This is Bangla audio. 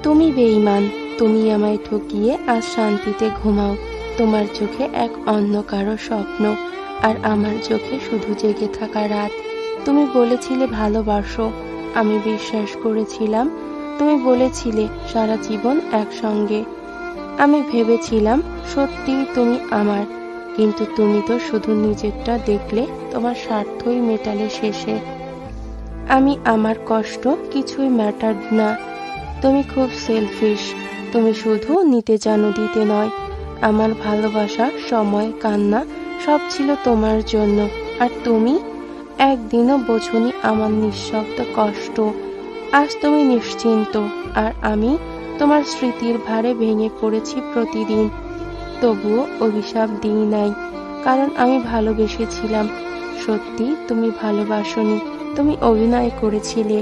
তুমি বেঈমান, তুমি আমায় ঠকিয়ে আজ শান্তিতে ঘুমাও। তোমার চোখে এক অন্য কারো স্বপ্ন, আর আমার চোখে শুধু জেগে থাকা রাত। তুমি বলেছিলে ভালোবাসো, আমি বিশ্বাস করেছিলাম। তুমি বলেছিলে সারা জীবন একসঙ্গে। আমি ভেবেছিলাম সত্যি তুমি আমার, কিন্তু তুমি তো শুধু নিজেরটা দেখলে, তোমার স্বার্থই মেটালে শেষে। আমি আমার কষ্ট কিছুই ম্যাটার না। তুমি খুব সেলফিশ, তুমি শুধু নিতে জানো, দিতে নয়। আমার ভালোবাসা, সময়, কান্না সব ছিল তোমার জন্য, আর তুমি একদিনও বোঝনি আমার নিঃশব্দ কষ্ট। আজ তুমি নিশ্চিন্ত, আর আমি তোমার স্মৃতির ভারে ভেঙে পড়েছি প্রতিদিন। তবুও অভিশাপ দিই নাই, কারণ আমি ভালোবেসেছিলাম। সত্যি তুমি ভালোবাসোনি, তুমি অভিনয় করেছিলে।